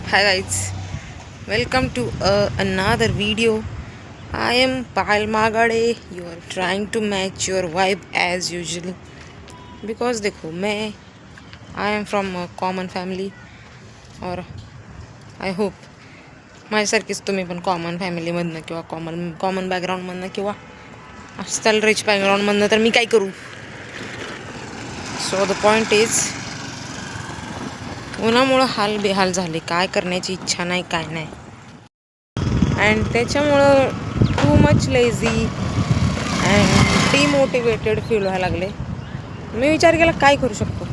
Hi guys, welcome to another video. I am Payal Magade. You are trying to match your vibe as usual. Because देखो I am from a common family or I hope माझ्यासारखीच तुम्ही पण common फॅमिलीमधनं किंवा common बॅकग्राऊंडमधनं किंवा असताल rich बॅकग्राऊंडमधनं तर मी काय करू. So the point is उन्हामुळं हाल बेहाल झाले, काय करण्याची इच्छा नाही काय नाही. अँड त्याच्यामुळं too much lazy and demotivated feel व्हायला लागले. मी विचार केला काय करू शकतो.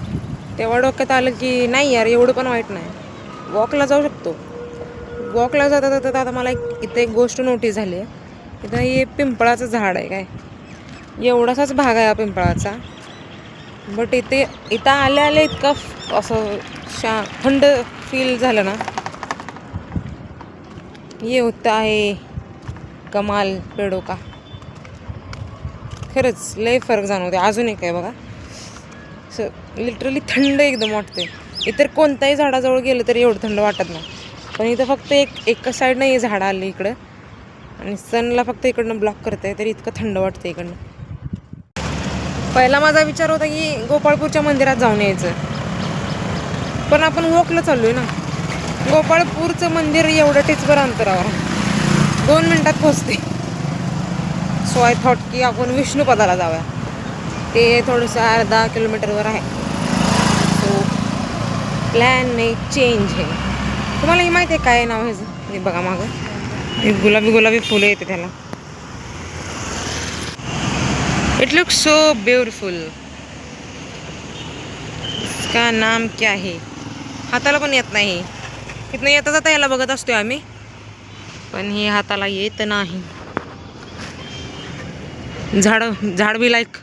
तेव्हा डोक्यात आलं की नाही यार एवढं पण वाईट नाही, वॉकला जाऊ शकतो. वॉकला जाता जाता आता मला इथं एक गोष्ट नोटीस झाली आहे. इथं हे पिंपळाचं झाड आहे, काय एवढासाच भाग आहे हा पिंपळाचा. बट इथं आल्या इतका असं थंड फील झालं ना. ये होता आहे कमाल पेड़ों का. खरंच लय फरक जाणवते. अजून एक आहे बघा, लिटरली थंड एकदम वाटते. इतर कोणत्याही झाडाजवळ गेलं तरी एवढं थंड वाटत नाही, पण इथं फक्त एका साईडनं हे झाडं आली इकडं आणि सनला फक्त इकडनं ब्लॉक करते तरी इतकं थंड वाटतं इकडनं. पहिला माझा विचार होता की गोपाळपूरच्या मंदिरात जाऊन यायचं, पण आपण वॉकला चाललोय ना. गोपाळपूरचं मंदिर एवढं टिचभर अंतरावर 2 मिनिटात पोचते. सो आय थॉट की आपण विष्णुपदाला जाऊया. ते थोडंसं 10 किलोमीटरवर आहे. सो प्लॅन नाही चेंज आहे. तुम्हाला हे माहिती आहे काय नाव ह्याचं? हे बघा मागं एक गुलाबी फुलं येते त्याला. It looks so beautiful. इसका नाम क्या है? हाताला पण येत नाही. इथनं येता जाता याला बघत असतोय आम्ही, पण हे हाताला येत नाही. झाड़ भी लाइक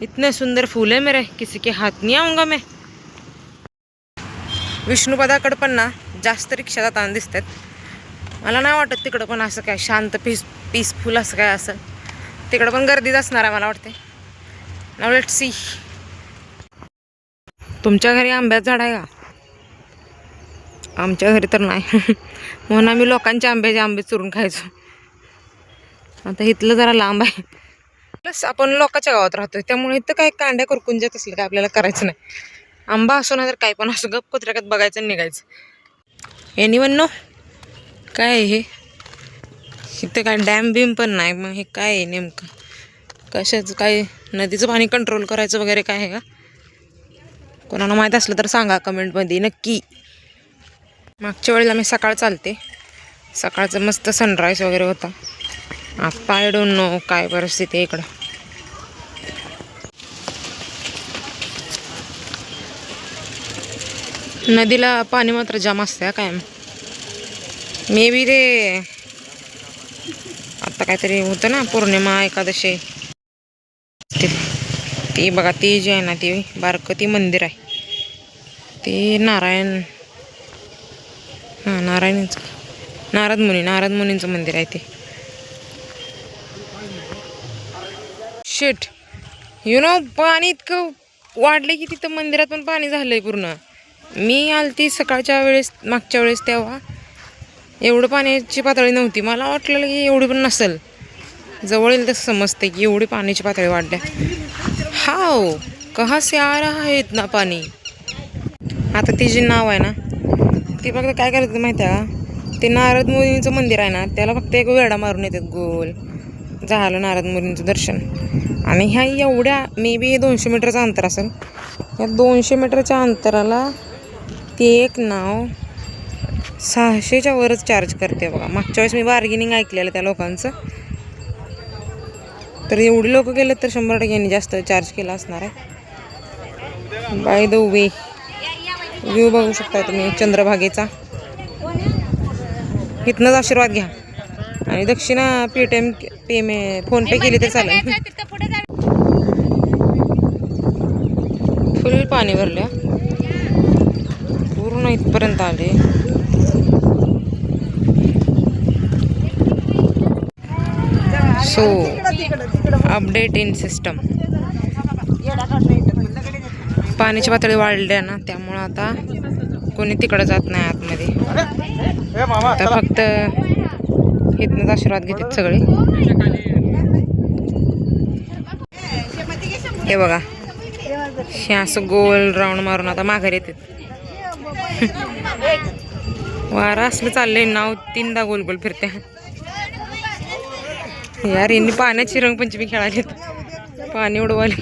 इतने सुंदर फूल है मेरे, किसी के हाथ नहीं आऊंगा मैं. विष्णुपदाकडं पण ना जास्त रिक्षा जाताना दिसतात. मला नाही वाटत तिकडं पण असं काय शांत पीसफुल असं काय असं. तिकडं पण गर्दीच असणार आहे मला वाटते. Now let's see. तुमच्या घरी आंब्याचं झाड आहे का? आमच्या घरी तर नाही. म्हणून आम्ही लोकांच्या आंबे चुरून खायचो. आता इथलं जरा लांब आहे, प्लस आपण लोकांच्या गावात राहतोय त्यामुळे इथं काय कांड्या कुरकुंजात असलं काय आपल्याला करायचं नाही. आंबा असो ना तर काय पण असं गप कुत्र्याकात बघायचं आणि निघायचं. एनीवन नो काय आहे हे? इथं काय डॅम बिम पण नाही. मग हे काय आहे नेमकं? कशाचं काय? नदीचं पाणी कंट्रोल करायचं वगैरे काय आहे का? कोणाला माहीत असलं तर सांगा कमेंटमध्ये नक्की. मागच्या वेळेला मी सकाळ चालते, सकाळचं मस्त सनराईज वगैरे होता. आता आय डोंट नो काय परिस्थिती आहे इकडं. नदीला पाणी मात्र जाम असतं काय. मे बी ते आता काहीतरी होतं ना पौर्णिमा एकादशी. ती बघा ती जी आहे ना ती बारकं ती मंदिर आहे ते नारायण नारद मुनींचं मंदिर आहे ते. शिट यु नो पाणी इतकं वाढलं की तिथं मंदिरात पण पाणी झालंय पूर्ण. मी आलती सकाळच्या वेळेस मागच्या वेळेस तेव्हा एवढं पाण्याची पातळी नव्हती. मला वाटलं की एवढी पण नसेल. जवळ येईल तसं समजते की एवढी पाण्याची पातळी वाढल्या. हाव कहाँ से आ रहा है इतना पाणी. आता ती जी नाव आहे ना ती फक्त काय करायचं माहिती आहे का? ते नारद मुनींचं मंदिर आहे ना त्याला फक्त एक वेढा मारून येतात गोल. झालं नारद मुनींचं दर्शन. आणि ह्या एवढ्या मे बी 200 मीटरचं अंतर असेल. या 200 मीटरच्या अंतराला ती एक नाव 600च्या वरच चार्ज करते बघा. मागच्या वेळेस मी बार्गेनिंग ऐकलेलं त्या लोकांचं. तर एवढी लोक गेले तर 100% जास्त चार्ज केला असणार आहे. बाय द वे व्ह्यू बघू शकता तुम्ही चंद्रभागेचा. इथनंच आशीर्वाद घ्या आणि दक्षिणा पेटीएम फोनपे केली तर चालेल. फुल पाणी भरल्या पूर्ण इथपर्यंत आले. So update in system. पाण्याची पातळी वाढली ना त्यामुळं आता कोणी तिकडं जात नाही आतमध्ये. आता फक्त इथनंच आशीर्वाद घेतात सगळे. हे बघा, हे असं गोल राऊंड मारून आता माघारी येतात. वारा असलं चाललंय, नाव 3दा गोल गोल फिरते. यार यांनी पाण्याची रंगपंचमी खेळालेत, पाणी उडवाले.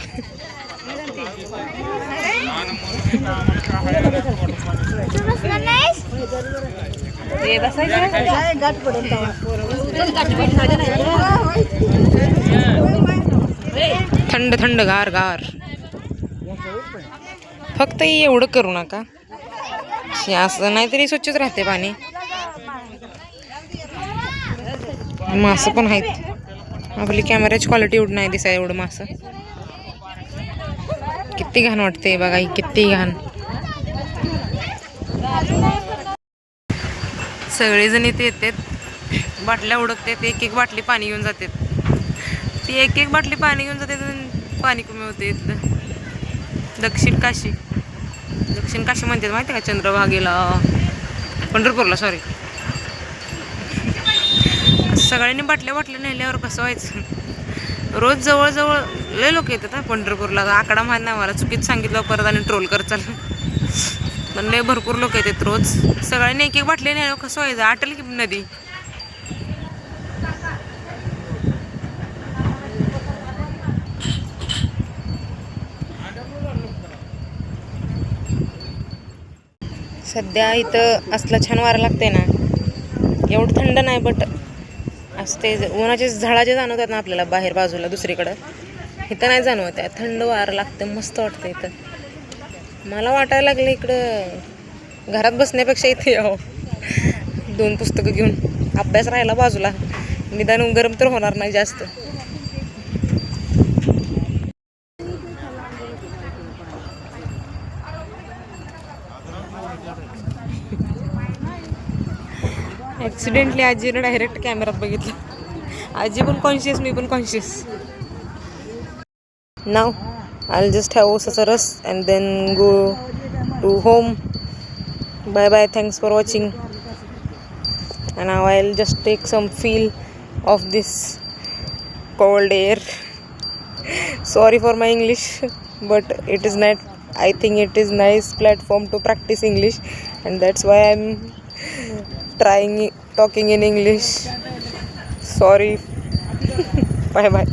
थंड थंड गार गार. फक्त एवढं करू नका, असं नाहीतरी स्वच्छच राहते पाणी. मासं पण आहेत. आपली कॅमेराची क्वालिटी एवढं नाही दिसाय एवढं मासं. किती घाण वाटते बघा, किती घाण. सगळेजण इथे येतात, बाटल्या उडकतात, एक एक बाटली पाणी घेऊन जातात. ती एक एक बाटली पाणी घेऊन जातात, पाणी कमी होते इथलं. दक्षिण काशी म्हणतात माहिती का, चंद्रभागेला, पंढरपूरला, सॉरी. सगळ्यांनी बाटल्या नेल्यावर कसं व्हायचं. रोज जवळजवळ लय लोक येतात पंढरपूरला. आकडा माहीत नाही मला, चुकीत सांगितलं परत आणि ट्रोल कर चाल. पण लय भरपूर लोक येतात रोज. सगळ्यांनी एक एक बाटली नेल्यावर कसं व्हायचं, आटल की नदी. सध्या इथं असलं छान वारं लागतंय ना, एवढं थंड नाही बट असते. उन्हाचे झाडाचे जाणवतात ना आपल्याला बाहेर बाजूला दुसरीकडं, इथं नाही जाणवत आहे. थंड वारं लागतं, मस्त वाटतं इथं. मला वाटायला लागलं इकडं घरात बसण्यापेक्षा इथे यावं, 2 पुस्तकं घेऊन. अभ्यास राहिला बाजूला, निदान गरम तर होणार नाही जास्त. ॲक्सिडेंटली आजीनं डायरेक्ट कॅमेरात बघितलं. आजी पण कॉन्शियस, मी पण conscious. Now I'll just have such रस and then go to home. Bye bye, thanks for watching. And now I'll just take some feel of this cold air. Sorry for my English, but it is not, I think it is nice platform to practice English, and that's why I'm trying talking in English. Sorry. Bye bye.